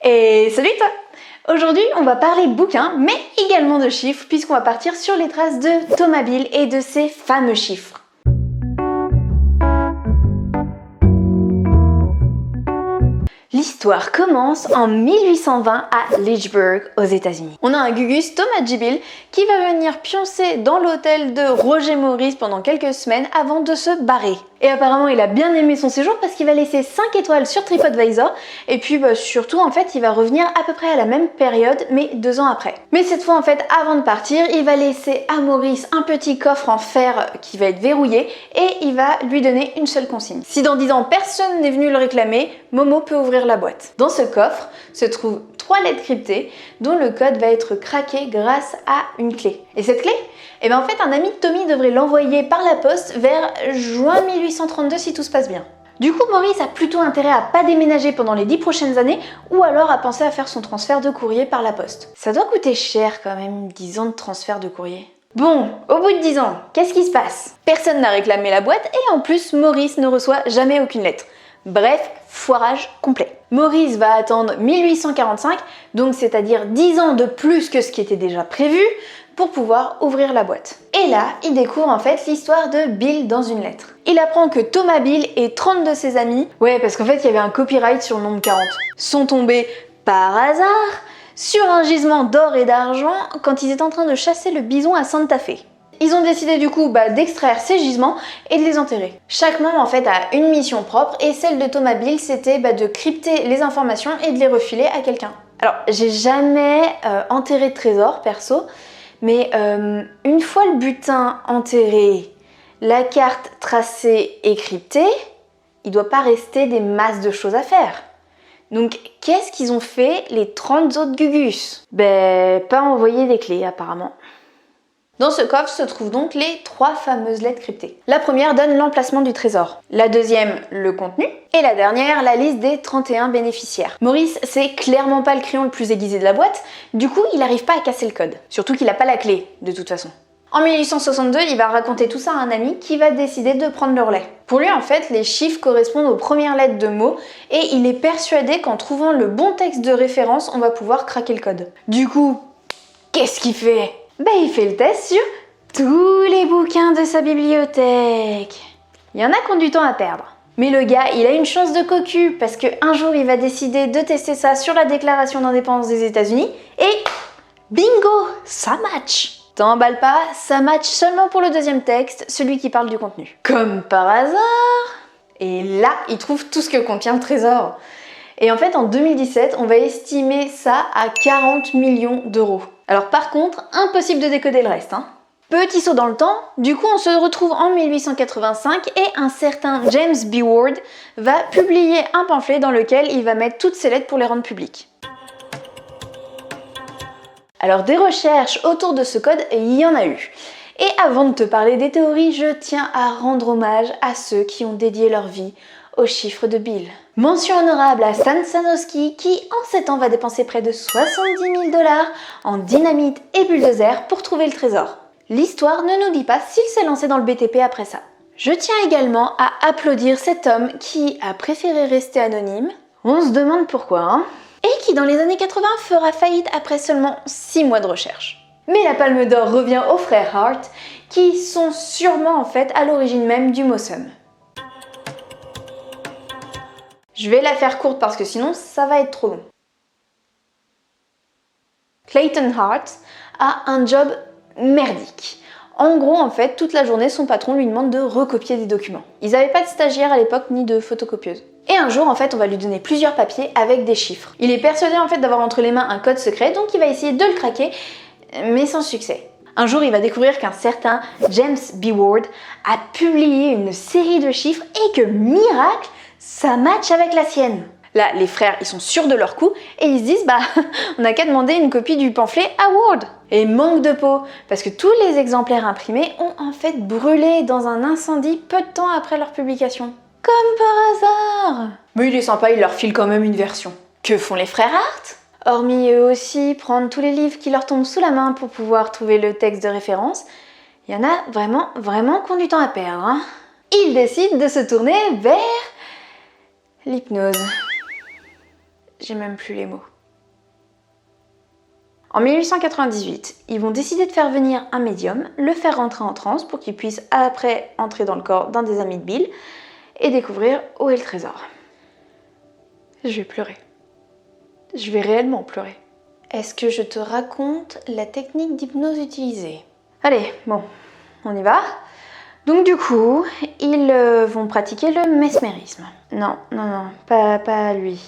Et salut toi! Aujourd'hui, on va parler bouquins, mais également de chiffres, puisqu'on va partir sur les traces de Thomas Bill et de ses fameux chiffres. L'histoire commence en 1820 à Lynchburg, aux États-Unis. On a un Gugus, Thomas J. Bill, qui va venir pioncer dans l'hôtel de Roger Morris pendant quelques semaines avant de se barrer. Et apparemment, il a bien aimé son séjour parce qu'il va laisser 5 étoiles sur TripAdvisor. Et puis surtout, en fait, il va revenir à peu près à la même période, mais 2 ans après. Mais cette fois, en fait, avant de partir, il va laisser à Maurice un petit coffre en fer qui va être verrouillé et il va lui donner une seule consigne. Si dans 10 ans, personne n'est venu le réclamer, Momo peut ouvrir la boîte. Dans ce coffre se trouvent 3 lettres cryptées dont le code va être craqué grâce à une clé. Et cette clé, en fait, un ami de Tommy devrait l'envoyer par la poste vers juin 1832 si tout se passe bien. Du coup, Maurice a plutôt intérêt à pas déménager pendant les 10 prochaines années ou alors à penser à faire son transfert de courrier par la poste. Ça doit coûter cher quand même, 10 ans de transfert de courrier. Bon, au bout de 10 ans, qu'est-ce qui se passe? Personne n'a réclamé la boîte et en plus, Maurice ne reçoit jamais aucune lettre. Bref, foirage complet. Maurice va attendre 1845, donc c'est-à-dire 10 ans de plus que ce qui était déjà prévu, pour pouvoir ouvrir la boîte. Et là, il découvre en fait l'histoire de Bill dans une lettre. Il apprend que Thomas Bill et 30 de ses amis, parce qu'en fait il y avait un copyright sur le nombre 40, sont tombés par hasard sur un gisement d'or et d'argent quand ils étaient en train de chasser le bison à Santa Fe. Ils ont décidé du coup d'extraire ces gisements et de les enterrer. Chaque membre en fait a une mission propre et celle de Thomas Bill c'était de crypter les informations et de les refiler à quelqu'un. Alors j'ai jamais enterré de trésor perso, mais une fois le butin enterré, la carte tracée et cryptée, il doit pas rester des masses de choses à faire. Donc qu'est-ce qu'ils ont fait les 30 autres Gugus? Pas envoyer des clés apparemment. Dans ce coffre se trouvent donc les 3 fameuses lettres cryptées. La première donne l'emplacement du trésor, la deuxième le contenu, et la dernière la liste des 31 bénéficiaires. Maurice, c'est clairement pas le crayon le plus aiguisé de la boîte, du coup il n'arrive pas à casser le code. Surtout qu'il n'a pas la clé, de toute façon. En 1862, il va raconter tout ça à un ami qui va décider de prendre le relais. Pour lui, en fait, les chiffres correspondent aux premières lettres de mots et il est persuadé qu'en trouvant le bon texte de référence, on va pouvoir craquer le code. Du coup, qu'est-ce qu'il fait? Il fait le test sur tous les bouquins de sa bibliothèque. Il y en a qui ont du temps à perdre. Mais le gars, il a une chance de cocu parce qu'un jour, il va décider de tester ça sur la déclaration d'indépendance des États-Unis et bingo, ça match. T'emballes pas, ça match seulement pour le deuxième texte, celui qui parle du contenu. Comme par hasard. Et là, il trouve tout ce que contient le trésor. Et en fait, en 2017, on va estimer ça à 40 millions d'euros. Alors par contre, impossible de décoder le reste. Petit saut dans le temps, du coup on se retrouve en 1885 et un certain James B. Ward va publier un pamphlet dans lequel il va mettre toutes ces lettres pour les rendre publiques. Alors des recherches autour de ce code, il y en a eu. Et avant de te parler des théories, je tiens à rendre hommage à ceux qui ont dédié leur vie aux chiffres de Bill. Mention honorable à Stan Sanowski qui en 7 ans va dépenser près de 70 000 $ en dynamite et bulldozer pour trouver le trésor. L'histoire ne nous dit pas s'il s'est lancé dans le BTP après ça. Je tiens également à applaudir cet homme qui a préféré rester anonyme, on se demande pourquoi, et qui dans les années 80 fera faillite après seulement 6 mois de recherche. Mais la palme d'or revient aux frères Hart qui sont sûrement en fait à l'origine même du mot somme. Je vais la faire courte parce que sinon ça va être trop long. Clayton Hart a un job merdique. En gros, en fait, toute la journée, son patron lui demande de recopier des documents. Ils n'avaient pas de stagiaire à l'époque ni de photocopieuse. Et un jour, en fait, on va lui donner plusieurs papiers avec des chiffres. Il est persuadé en fait d'avoir entre les mains un code secret, donc il va essayer de le craquer, mais sans succès. Un jour, il va découvrir qu'un certain James B. Ward a publié une série de chiffres et que, miracle, ça match avec la sienne. Là, les frères, ils sont sûrs de leur coup et ils se disent on n'a qu'à demander une copie du pamphlet à Ward. Et manque de peau, parce que tous les exemplaires imprimés ont en fait brûlé dans un incendie peu de temps après leur publication. Comme par hasard. Mais il est sympa, il leur file quand même une version. Que font les frères Hart? Hormis eux aussi prendre tous les livres qui leur tombent sous la main pour pouvoir trouver le texte de référence, il y en a vraiment qui ont du temps à perdre. Ils décident de se tourner vers l'hypnose. j'ai même plus les mots. En 1898, ils vont décider de faire venir un médium, le faire rentrer en transe pour qu'il puisse après entrer dans le corps d'un des amis de Bill et découvrir où est le trésor. Je vais pleurer. Je vais réellement pleurer. Est-ce que je te raconte la technique d'hypnose utilisée? Allez, bon, on y va. Donc du coup, ils vont pratiquer le mesmérisme. Non, pas lui.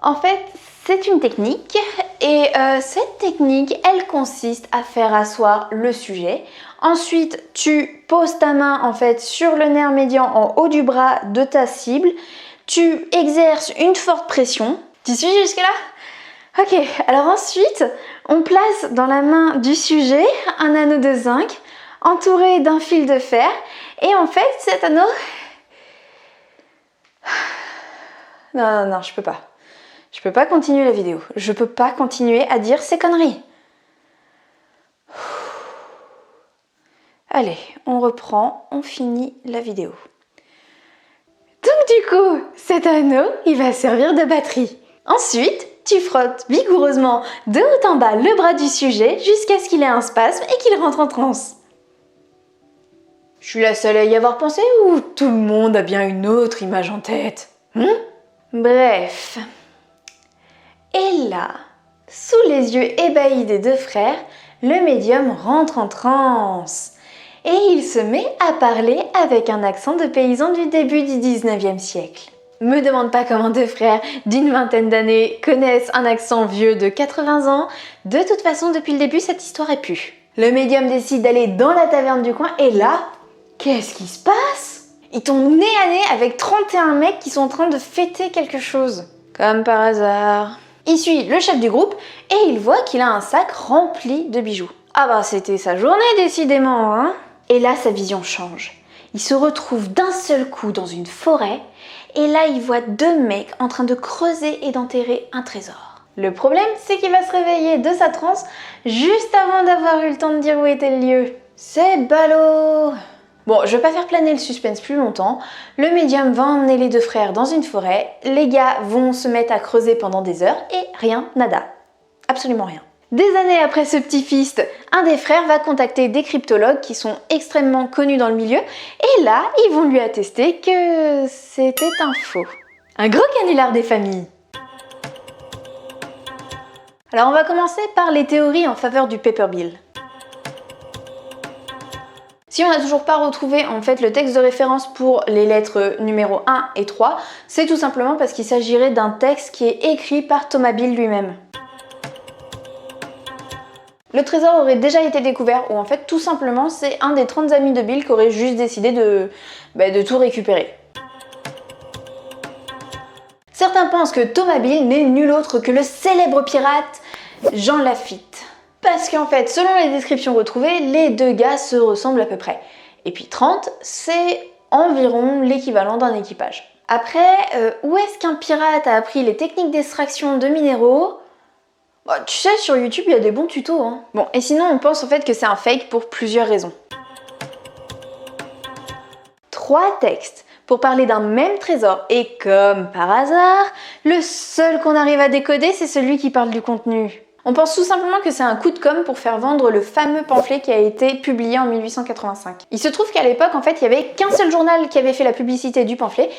En fait, c'est une technique et cette technique, elle consiste à faire asseoir le sujet. Ensuite, tu poses ta main en fait sur le nerf médian en haut du bras de ta cible. Tu exerces une forte pression. Tu suis jusque-là? Ok, alors ensuite, on place dans la main du sujet un anneau de zinc entouré d'un fil de fer. Et en fait, cet anneau... Non, je peux pas. Je peux pas continuer la vidéo. Je peux pas continuer à dire ces conneries. Allez, on reprend, on finit la vidéo. Donc du coup, cet anneau, il va servir de batterie. Ensuite, tu frottes vigoureusement de haut en bas le bras du sujet jusqu'à ce qu'il ait un spasme et qu'il rentre en transe. Je suis la seule à y avoir pensé ou tout le monde a bien une autre image en tête? Bref. Et là, sous les yeux ébahis des deux frères, le médium rentre en transe. Et il se met à parler avec un accent de paysan du début du 19e siècle. Me demande pas comment deux frères d'une vingtaine d'années connaissent un accent vieux de 80 ans. De toute façon, depuis le début, cette histoire est pue. Le médium décide d'aller dans la taverne du coin et là, qu'est-ce qui se passe? Ils tombent nez à nez avec 31 mecs qui sont en train de fêter quelque chose. Comme par hasard. Il suit le chef du groupe et il voit qu'il a un sac rempli de bijoux. Ah bah c'était sa journée décidément, hein. Et là sa vision change. Il se retrouve d'un seul coup dans une forêt et là il voit deux mecs en train de creuser et d'enterrer un trésor. Le problème c'est qu'il va se réveiller de sa transe juste avant d'avoir eu le temps de dire où était le lieu. C'est ballot! Bon, je vais pas faire planer le suspense plus longtemps. Le médium va emmener les deux frères dans une forêt. Les gars vont se mettre à creuser pendant des heures et rien, nada. Absolument rien. Des années après ce petit fist, un des frères va contacter des cryptologues qui sont extrêmement connus dans le milieu. Et là, ils vont lui attester que c'était un faux. Un gros canular des familles. Alors on va commencer par les théories en faveur du Paper Bill. Si on n'a toujours pas retrouvé en fait le texte de référence pour les lettres numéro 1 et 3, c'est tout simplement parce qu'il s'agirait d'un texte qui est écrit par Thomas Bill lui-même. Le trésor aurait déjà été découvert, ou en fait tout simplement c'est un des 30 amis de Bill qui aurait juste décidé de tout récupérer. Certains pensent que Thomas Bill n'est nul autre que le célèbre pirate Jean Lafitte. Parce qu'en fait, selon les descriptions retrouvées, les deux gars se ressemblent à peu près. Et puis 30, c'est environ l'équivalent d'un équipage. Après, où est-ce qu'un pirate a appris les techniques d'extraction de minéraux? Bah, tu sais, sur YouTube, il y a des bons tutos, hein. Bon, et sinon, on pense en fait que c'est un fake pour plusieurs raisons. 3 textes pour parler d'un même trésor. Et comme par hasard, le seul qu'on arrive à décoder, c'est celui qui parle du contenu. On pense tout simplement que c'est un coup de com' pour faire vendre le fameux pamphlet qui a été publié en 1885. Il se trouve qu'à l'époque, en fait, il n'y avait qu'un seul journal qui avait fait la publicité du pamphlet,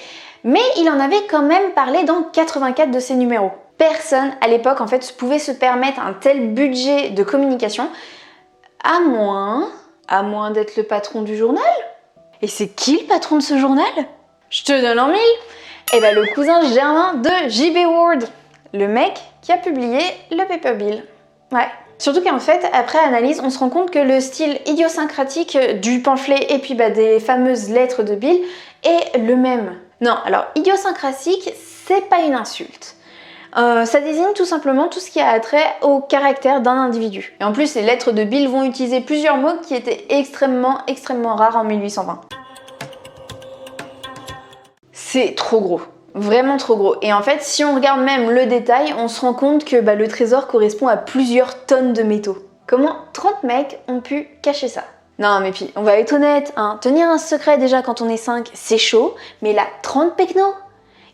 mais il en avait quand même parlé dans 84 de ses numéros. Personne, à l'époque, en fait, pouvait se permettre un tel budget de communication, à moins d'être le patron du journal. Et c'est qui le patron de ce journal? Je te donne en mille. Eh ben, le cousin germain de J.B. Ward. Le mec qui a publié le Paper Bill. Ouais. Surtout qu'en fait, après analyse, on se rend compte que le style idiosyncratique du pamphlet et puis des fameuses lettres de Bill est le même. Non, alors idiosyncratique, c'est pas une insulte. Ça désigne tout simplement tout ce qui a attrait au caractère d'un individu. Et en plus, les lettres de Bill vont utiliser plusieurs mots qui étaient extrêmement rares en 1820. C'est trop gros. Vraiment trop gros. Et en fait, si on regarde même le détail, on se rend compte que le trésor correspond à plusieurs tonnes de métaux. Comment 30 mecs ont pu cacher ça? Non mais puis, on va être honnête, hein, tenir un secret déjà quand on est 5, c'est chaud, mais là, 30 pecnos?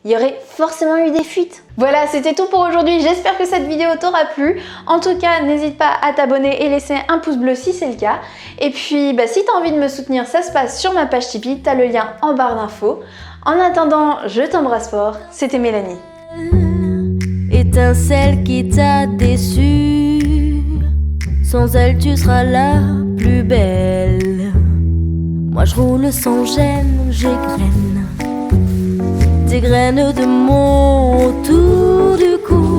il y aurait forcément eu des fuites. Voilà, c'était tout pour aujourd'hui. J'espère que cette vidéo t'aura plu. En tout cas, n'hésite pas à t'abonner et laisser un pouce bleu si c'est le cas. Et puis, si t'as envie de me soutenir, ça se passe sur ma page Tipeee. T'as le lien en barre d'infos. En attendant, je t'embrasse fort. C'était Mélanie. Étincelle qui t'a déçu, sans elle tu seras la plus belle. Moi je roule sans gêne, j'égrène des graines de mon autour du cou.